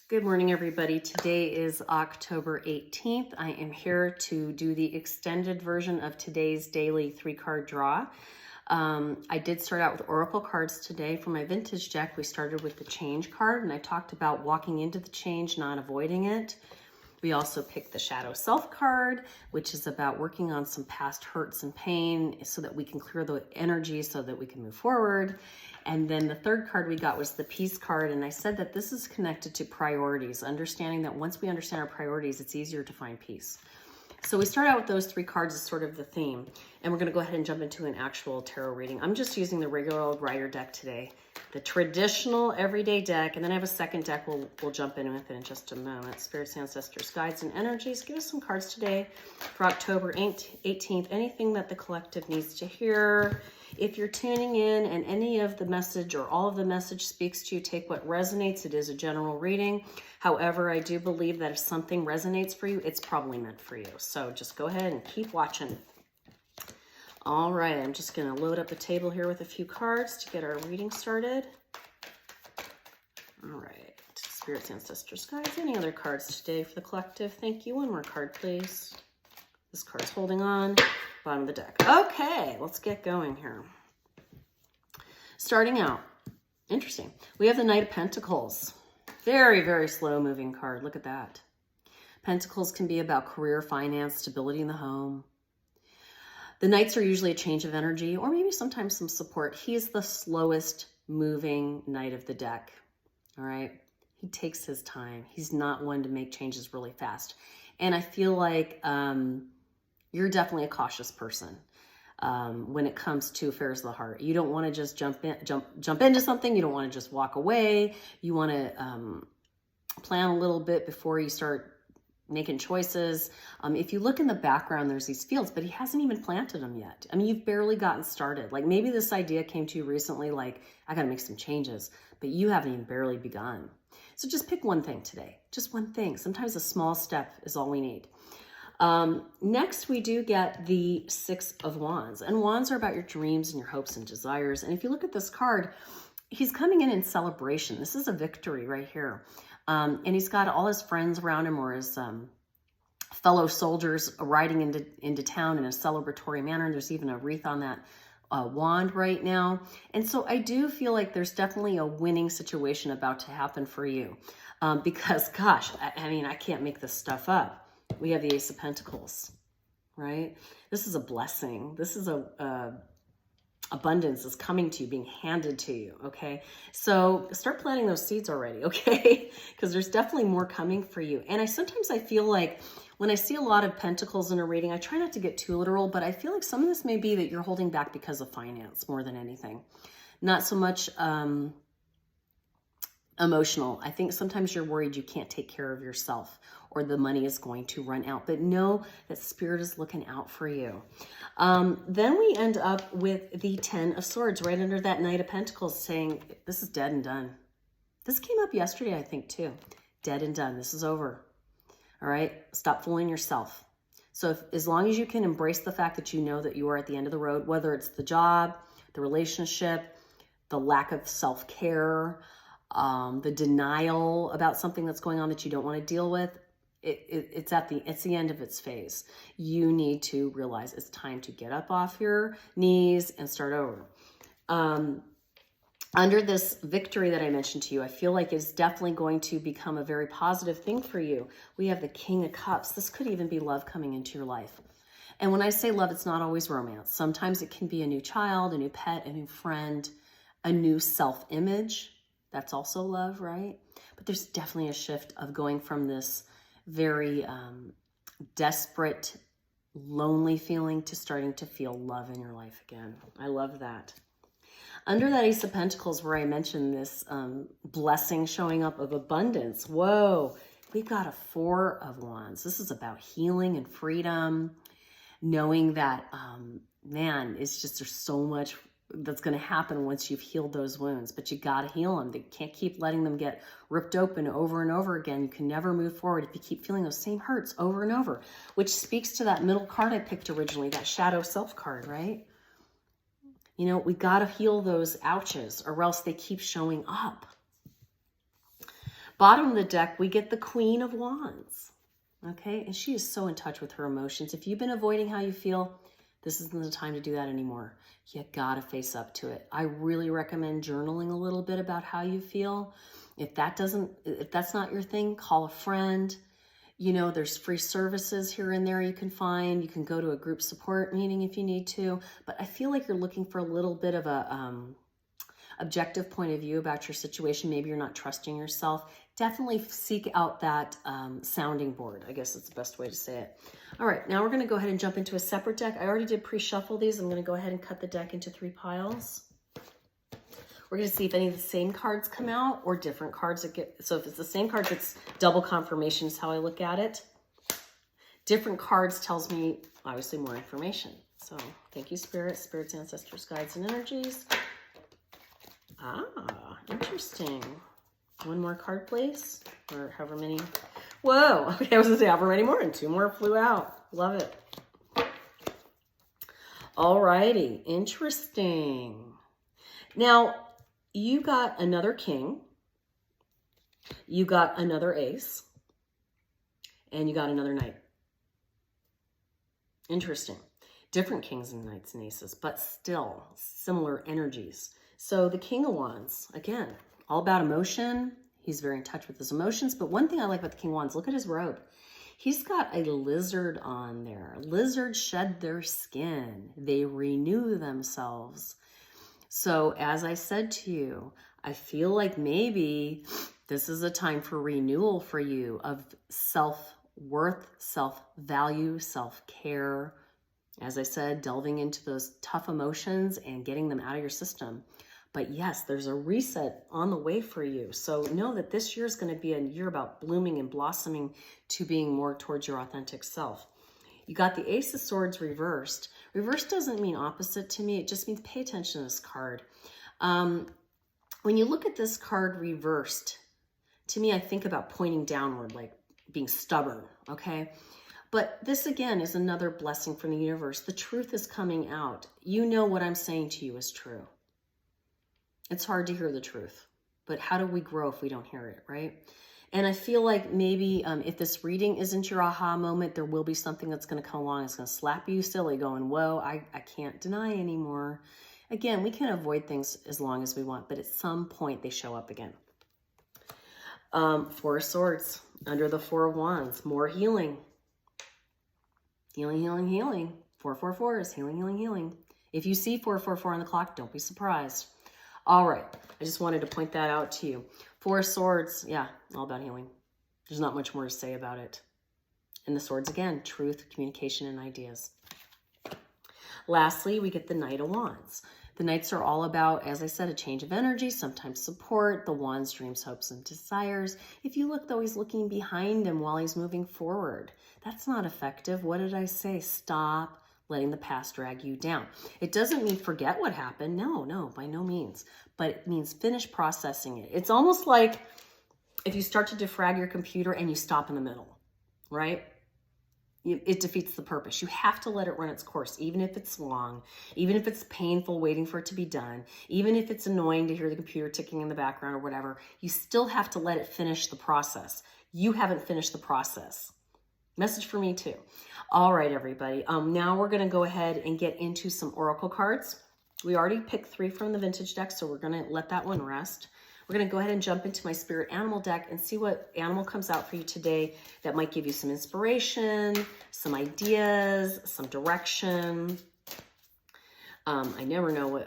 Good morning, everybody. Today is October 18th. I am here to do the extended version of today's daily 3-card draw. I did start out with Oracle cards today. For my vintage deck, we started with the change card, and I talked about walking into the change, not avoiding it. We also picked the Shadow Self card, which is about working on some past hurts and pain so that we can clear the energy so that we can move forward. And then the third card we got was the Peace card, and I said that this is connected to priorities, understanding that once we understand our priorities, it's easier to find peace. So we start out with those 3 cards as sort of the theme, and we're going to go ahead and jump into an actual tarot reading. I'm just using the regular old Rider deck today, the traditional everyday deck, and then I have a second deck we'll jump in with it in just a moment. Spirits, ancestors, guides, and energies. Give us some cards today for October 18th. Anything that the collective needs to hear. If you're tuning in and any of the message or all of the message speaks to you, take what resonates. It is a general reading. However, I do believe that if something resonates for you, it's probably meant for you. So just go ahead and keep watching. All right, I'm just going to load up a table here with a few cards to get our reading started. All right, spirits, ancestors, guides, any other cards today for the collective? Thank you. One more card, please. This card's holding on. Bottom of the deck. Okay, let's get going here. Starting out, interesting. We have the Knight of Pentacles. Very, very slow moving card. Look at that. Pentacles can be about career, finance, stability in the home. The Knights are usually a change of energy or maybe sometimes some support. He is the slowest moving Knight of the deck. All right. He takes his time. He's not one to make changes really fast. And I feel like you're definitely a cautious person when it comes to affairs of the heart. You don't want to just jump into something. You don't want to just walk away. You want to plan a little bit before you start making choices. If you look in the background, there's these fields, but he hasn't even planted them yet. I mean, you've barely gotten started. Like maybe this idea came to you recently, like I got to make some changes, but you haven't even barely begun. So just pick one thing today, just one thing. Sometimes a small step is all we need. Next, we do get the 6 of Wands, and Wands are about your dreams and your hopes and desires. And if you look at this card, he's coming in celebration. This is a victory right here. And he's got all his friends around him or his fellow soldiers riding into town in a celebratory manner. There's even a wreath on that wand right now. And so I do feel like there's definitely a winning situation about to happen for you. Because gosh, I mean, I can't make this stuff up. We have the Ace of Pentacles, right? This is a blessing. This is abundance is coming to you, being handed to you, okay? So start planting those seeds already, okay? Because there's definitely more coming for you. And sometimes I feel like when I see a lot of pentacles in a reading, I try not to get too literal, but I feel like some of this may be that you're holding back because of finance more than anything. Not so much emotional. I think sometimes you're worried you can't take care of yourself or the money is going to run out, but know that Spirit is looking out for you. Then we end up with the 10 of Swords right under that Knight of Pentacles saying, this is dead and done. This came up yesterday, I think, too. Dead and done. This is over. All right? Stop fooling yourself. So as long as you can embrace the fact that you know that you are at the end of the road, whether it's the job, the relationship, the lack of self-care, the denial about something that's going on that you don't want to deal with, it's the end of its phase. You need to realize it's time to get up off your knees and start over. Under this victory that I mentioned to you, I feel like it's definitely going to become a very positive thing for you. We have the King of Cups. This could even be love coming into your life. And when I say love, it's not always romance. Sometimes it can be a new child, a new pet, a new friend, a new self-image. That's also love, right? But there's definitely a shift of going from this very desperate, lonely feeling to starting to feel love in your life again. I love that. Under that Ace of Pentacles where I mentioned this blessing showing up of abundance. Whoa, we've got a 4 of Wands. This is about healing and freedom, knowing that, man, it's just there's so much that's going to happen once you've healed those wounds, but you got to heal them. They can't keep letting them get ripped open over and over again. You can never move forward if you keep feeling those same hurts over and over, which speaks to that middle card I picked originally, that Shadow Self card, right? You know, we got to heal those ouches or else they keep showing up. Bottom of the deck, we get the Queen of Wands. Okay, and she is so in touch with her emotions. If you've been avoiding how you feel, this isn't the time to do that anymore. You gotta face up to it. I really recommend journaling a little bit about how you feel. If that's not your thing, call a friend. You know, there's free services here and there you can find. You can go to a group support meeting if you need to. But I feel like you're looking for a little bit of a objective point of view about your situation. Maybe you're not trusting yourself. Definitely seek out that sounding board. I guess that's the best way to say it. All right, now we're going to go ahead and jump into a separate deck. I already did pre-shuffle these. I'm going to go ahead and cut the deck into 3 piles. We're going to see if any of the same cards come out or different cards that get. So if it's the same cards, it's double confirmation is how I look at it. Different cards tells me obviously more information. So thank you, spirits, ancestors, guides, and energies. Ah, interesting. One more card, please, or however many. Whoa, okay, I was gonna say however many more, and 2 more flew out. Love it. All righty, interesting. Now, you got another king, you got another ace, and you got another knight. Interesting. Different kings and knights and aces, but still similar energies. So the King of Wands, again, all about emotion. He's very in touch with his emotions. But one thing I like about the King of Wands, look at his robe. He's got a lizard on there. Lizards shed their skin. They renew themselves. So as I said to you, I feel like maybe this is a time for renewal for you of self-worth, self-value, self-care. As I said, delving into those tough emotions and getting them out of your system. But yes, there's a reset on the way for you. So know that this year is going to be a year about blooming and blossoming to being more towards your authentic self. You got the Ace of Swords reversed. Reversed doesn't mean opposite to me. It just means pay attention to this card. When you look at this card reversed, to me, I think about pointing downward, like being stubborn, okay? But this, again, is another blessing from the universe. The truth is coming out. You know what I'm saying to you is true. It's hard to hear the truth, but how do we grow if we don't hear it, right? And I feel like maybe if this reading isn't your aha moment, there will be something that's going to come along. It's going to slap you silly going, whoa, I can't deny anymore. Again, we can avoid things as long as we want, but at some point they show up again. 4 of Swords under the 4 of Wands, more healing. Healing, healing, healing. 444 is healing, healing, healing. If you see 444 on the clock, don't be surprised. All right, I just wanted to point that out to you. 4 of Swords, yeah, all about healing. There's not much more to say about it. And the Swords again, truth, communication, and ideas. Lastly, we get the Knight of Wands. The Knights are all about, as I said, a change of energy, sometimes support. The Wands, dreams, hopes, and desires. If you look, though, he's looking behind him while he's moving forward. That's not effective. What did I say? Stop letting the past drag you down. It doesn't mean forget what happened. No, by no means. But it means finish processing it. It's almost like if you start to defrag your computer and you stop in the middle, right? It defeats the purpose. You have to let it run its course, even if it's long, even if it's painful waiting for it to be done, even if it's annoying to hear the computer ticking in the background or whatever, you still have to let it finish the process. You haven't finished the process. Message for me too. All right, everybody. Now we're going to go ahead and get into some oracle cards. We already picked 3 from the vintage deck, so we're going to let that one rest. We're going to go ahead and jump into my spirit animal deck and see what animal comes out for you today that might give you some inspiration, some ideas, some direction. I never know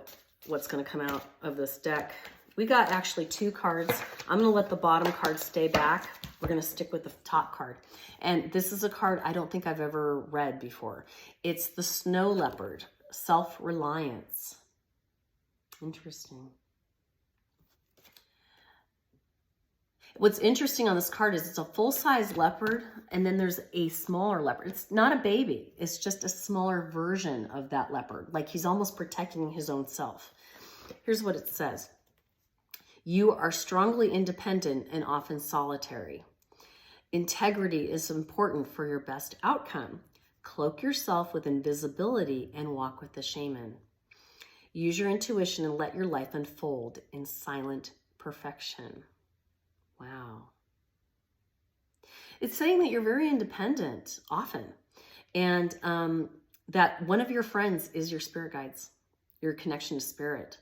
what's going to come out of this deck. We got actually 2 cards. I'm going to let the bottom card stay back. We're going to stick with the top card. And this is a card I don't think I've ever read before. It's the Snow Leopard, Self-Reliance. Interesting. What's interesting on this card is it's a full-size leopard, and then there's a smaller leopard. It's not a baby. It's just a smaller version of that leopard. Like he's almost protecting his own self. Here's what it says. You are strongly independent and often solitary. Integrity is important for your best outcome. Cloak yourself with invisibility and walk with the shaman. Use your intuition and let your life unfold in silent perfection. Wow. It's saying that you're very independent often, and that one of your friends is your spirit guides, your connection to spirit.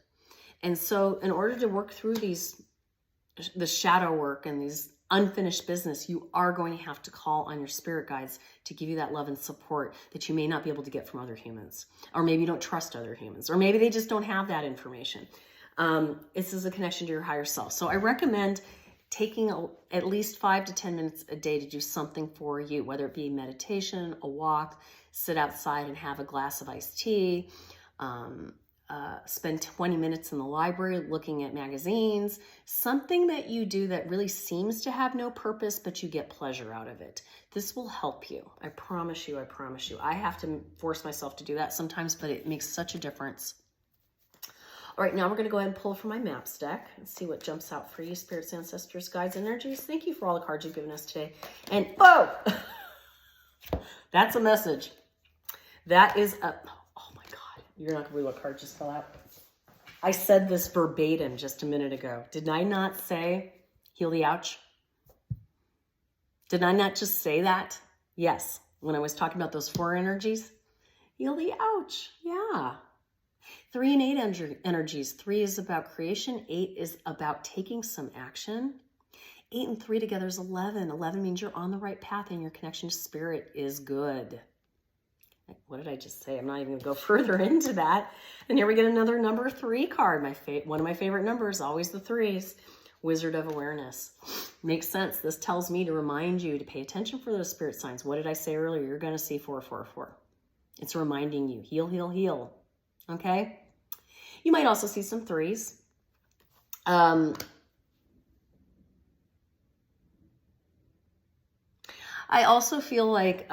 And so in order to work through the shadow work and these unfinished business, you are going to have to call on your spirit guides to give you that love and support that you may not be able to get from other humans, or maybe you don't trust other humans, or maybe they just don't have that information. This is a connection to your higher self. So I recommend taking at least 5 to 10 minutes a day to do something for you, whether it be meditation, a walk, sit outside and have a glass of iced tea, spend 20 minutes in the library looking at magazines, something that you do that really seems to have no purpose, but you get pleasure out of it. This will help you. I promise you, I promise you. I have to force myself to do that sometimes, but it makes such a difference. All right, now we're going to go ahead and pull from my maps deck and see what jumps out for you, spirits, ancestors, guides, energies. Thank you for all the cards you've given us today. And, oh, that's a message. That is a... You're not going to believe what card just fell out. I said this verbatim just a minute ago. Did I not say, heal the ouch? Did I not just say that? Yes. When I was talking about those 4 energies. Heal the ouch. Yeah. 3 and 8 energies. 3 is about creation. 8 is about taking some action. 8 and 3 together is 11. 11 means you're on the right path and your connection to spirit is good. What did I just say? I'm not even going to go further into that. And here we get another number 3 card. One of my favorite numbers, always the 3s. Wizard of Awareness. Makes sense. This tells me to remind you to pay attention for those spirit signs. What did I say earlier? You're going to see 444. It's reminding you. Heal, heal, heal. Okay? You might also see some 3s. I also feel like...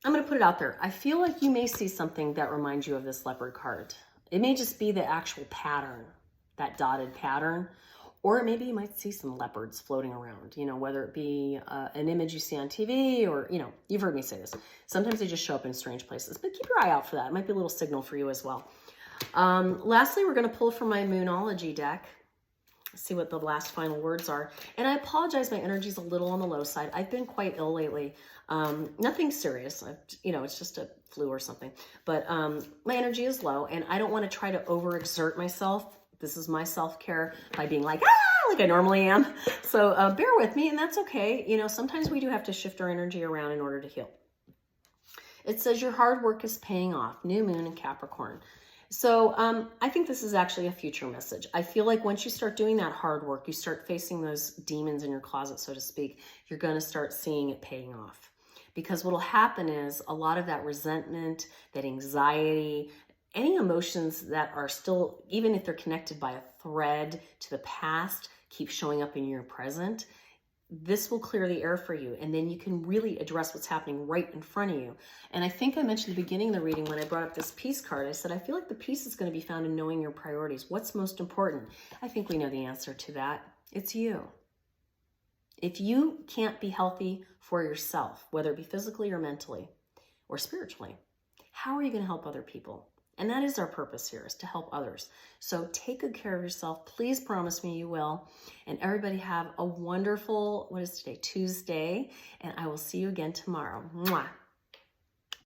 I'm going to put it out there. I feel like you may see something that reminds you of this leopard card. It may just be the actual pattern, that dotted pattern, or maybe you might see some leopards floating around, whether it be an image you see on TV or, you've heard me say this. Sometimes they just show up in strange places, but keep your eye out for that. It might be a little signal for you as well. Lastly, we're going to pull from my Moonology deck. See what the last final words are. And I apologize, my energy's a little on the low side. I've been quite ill lately. Nothing serious. It's just a flu or something. But my energy is low, and I don't want to try to overexert myself. This is my self-care by being like I normally am. So bear with me, and that's okay. Sometimes we do have to shift our energy around in order to heal. It says your hard work is paying off. New moon in Capricorn. So I think this is actually a future message. I feel like once you start doing that hard work, you start facing those demons in your closet, so to speak, you're going to start seeing it paying off. Because what will happen is a lot of that resentment, that anxiety, any emotions that are still, even if they're connected by a thread to the past, keep showing up in your present. This will clear the air for you, and then you can really address what's happening right in front of you. And I think I mentioned at the beginning of the reading when I brought up this peace card, I said, I feel like the peace is going to be found in knowing your priorities. What's most important? I think we know the answer to that. It's you. If you can't be healthy for yourself, whether it be physically or mentally or spiritually, how are you going to help other people? And that is our purpose here, is to help others. So take good care of yourself. Please promise me you will. And everybody have a wonderful, what is today? Tuesday. And I will see you again tomorrow. Mwah.